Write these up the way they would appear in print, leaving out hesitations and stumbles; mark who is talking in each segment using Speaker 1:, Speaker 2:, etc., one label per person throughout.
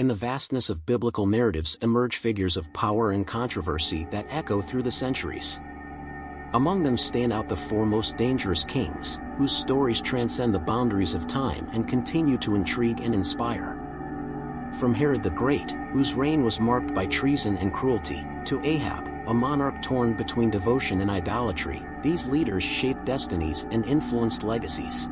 Speaker 1: In the vastness of biblical narratives emerge figures of power and controversy that echo through the centuries. Among them stand out the four most dangerous kings, whose stories transcend the boundaries of time and continue to intrigue and inspire. From Herod the Great, whose reign was marked by treason and cruelty, to Ahab, a monarch torn between devotion and idolatry, these leaders shaped destinies and influenced legacies.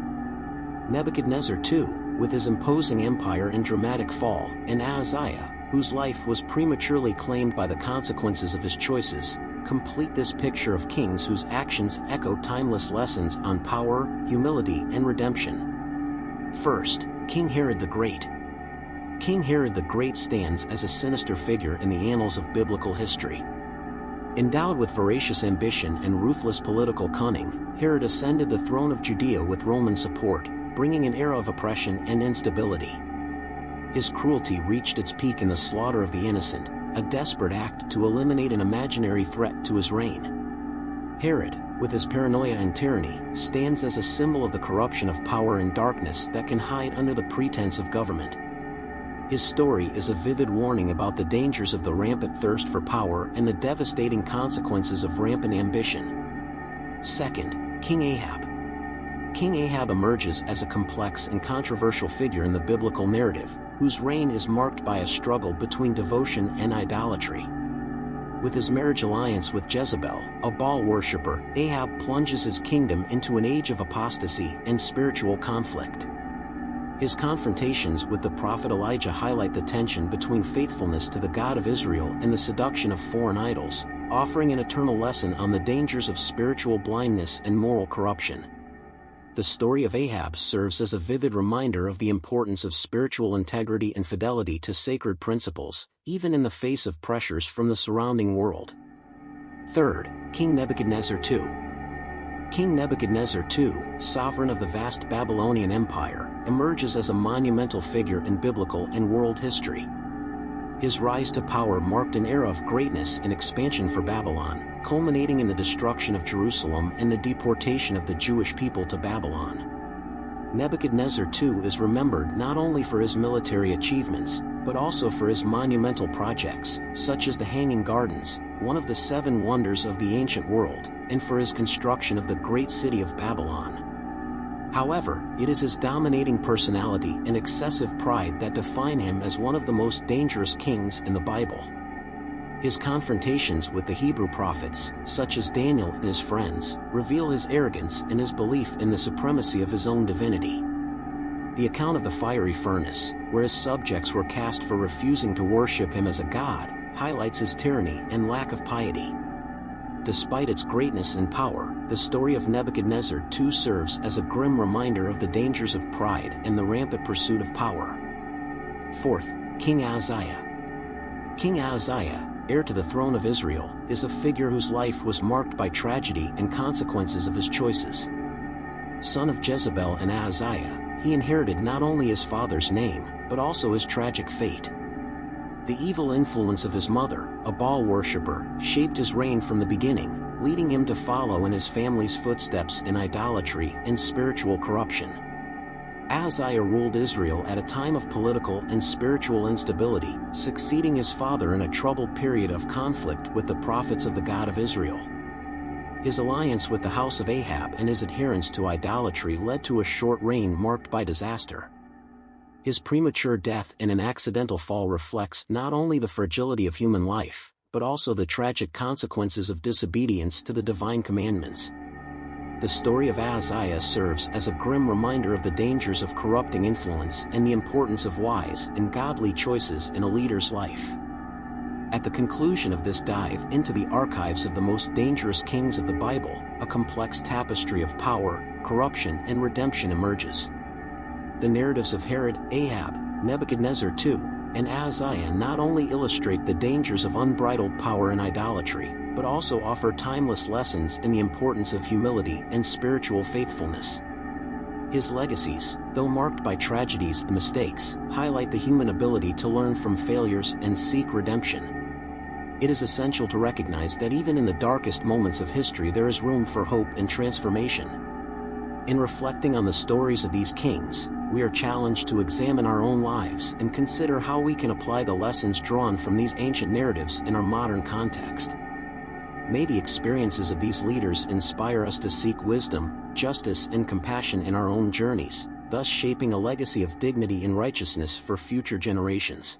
Speaker 1: Nebuchadnezzar, too, with his imposing empire and dramatic fall, and Ahaziah, whose life was prematurely claimed by the consequences of his choices, complete this picture of kings whose actions echo timeless lessons on power, humility, and redemption. First, King Herod the Great. King Herod the Great stands as a sinister figure in the annals of biblical history. Endowed with voracious ambition and ruthless political cunning, Herod ascended the throne of Judea with Roman support, bringing an era of oppression and instability. His cruelty reached its peak in the slaughter of the innocent, a desperate act to eliminate an imaginary threat to his reign. Herod, with his paranoia and tyranny, stands as a symbol of the corruption of power and darkness that can hide under the pretense of government. His story is a vivid warning about the dangers of the rampant thirst for power and the devastating consequences of rampant ambition. Second, King Ahab. King Ahab emerges as a complex and controversial figure in the biblical narrative, whose reign is marked by a struggle between devotion and idolatry. With his marriage alliance with Jezebel, a Baal worshipper, Ahab plunges his kingdom into an age of apostasy and spiritual conflict. His confrontations with the prophet Elijah highlight the tension between faithfulness to the God of Israel and the seduction of foreign idols, offering an eternal lesson on the dangers of spiritual blindness and moral corruption. The story of Ahab serves as a vivid reminder of the importance of spiritual integrity and fidelity to sacred principles, even in the face of pressures from the surrounding world. Third, King Nebuchadnezzar II. King Nebuchadnezzar II, sovereign of the vast Babylonian Empire, emerges as a monumental figure in biblical and world history. His rise to power marked an era of greatness and expansion for Babylon, culminating in the destruction of Jerusalem and the deportation of the Jewish people to Babylon. Nebuchadnezzar II is remembered not only for his military achievements, but also for his monumental projects, such as the Hanging Gardens, one of the seven wonders of the ancient world, and for his construction of the great city of Babylon. However, it is his dominating personality and excessive pride that define him as one of the most dangerous kings in the Bible. His confrontations with the Hebrew prophets, such as Daniel and his friends, reveal his arrogance and his belief in the supremacy of his own divinity. The account of the fiery furnace, where his subjects were cast for refusing to worship him as a god, highlights his tyranny and lack of piety. Despite its greatness and power, the story of Nebuchadnezzar II serves as a grim reminder of the dangers of pride and the rampant pursuit of power. Fourth, King Ahaziah. King Ahaziah, heir to the throne of Israel, is a figure whose life was marked by tragedy and consequences of his choices. Son of Jezebel and Ahaziah, he inherited not only his father's name, but also his tragic fate. The evil influence of his mother, a Baal worshipper, shaped his reign from the beginning, leading him to follow in his family's footsteps in idolatry and spiritual corruption. Ahaziah ruled Israel at a time of political and spiritual instability, succeeding his father in a troubled period of conflict with the prophets of the God of Israel. His alliance with the house of Ahab and his adherence to idolatry led to a short reign marked by disaster. His premature death in an accidental fall reflects not only the fragility of human life, but also the tragic consequences of disobedience to the divine commandments. The story of Ahaziah serves as a grim reminder of the dangers of corrupting influence and the importance of wise and godly choices in a leader's life. At the conclusion of this dive into the archives of the most dangerous kings of the Bible, a complex tapestry of power, corruption, and redemption emerges. The narratives of Herod, Ahab, Nebuchadnezzar II, and Ahaziah not only illustrate the dangers of unbridled power and idolatry, but also offer timeless lessons in the importance of humility and spiritual faithfulness. His legacies, though marked by tragedies and mistakes, highlight the human ability to learn from failures and seek redemption. It is essential to recognize that even in the darkest moments of history there is room for hope and transformation. In reflecting on the stories of these kings, we are challenged to examine our own lives and consider how we can apply the lessons drawn from these ancient narratives in our modern context. May the experiences of these leaders inspire us to seek wisdom, justice, and compassion in our own journeys, thus shaping a legacy of dignity and righteousness for future generations.